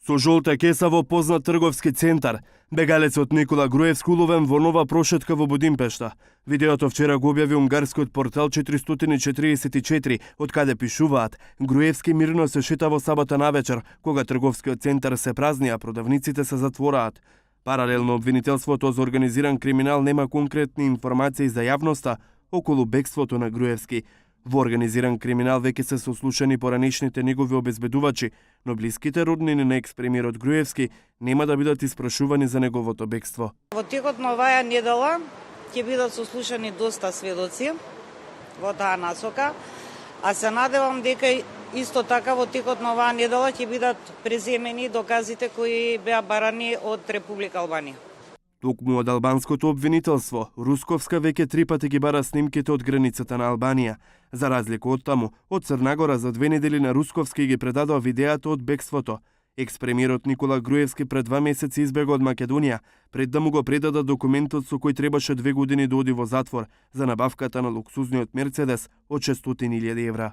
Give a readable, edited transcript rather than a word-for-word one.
Со жолта кеса во познат трговски центар, бегалецот Никола Груевски уловен во нова прошетка во Будимпешта. Видеото вчера го објави унгарскиот портал 444, од каде пишуваат: Груевски мирно се шета во сабота навечер, кога трговскиот центар се празни, а продавниците се затвораат. Паралелно обвинителството за организиран криминал нема конкретни информации за јавноста околу бегството на Груевски. Во организиран криминал веќе се сослушани поранешните негови обезбедувачи, но блиските роднини на екс-премиерот Груевски нема да бидат испрашувани за неговото бегство. Во текот на оваа недела ќе бидат сослушани доста сведоци во таа насока, а се надевам дека исто така во текот на оваа недела ќе бидат преземени доказите кои беа барани од Република Албанија. Токму од албанското обвинителство, Русковска веќе 3 пати ги бара снимките од границата на Албанија. За разлика од таму, од Црнагора за 2 недели на Русковски ги предадоа видеата од бегството. Екс-премиерот Никола Груевски пред 2 месеци избега од Македонија, пред да му го предадат документот со кој требаше 2 години да оди во затвор за набавката на луксузниот Мерцедес од 600.000 евра.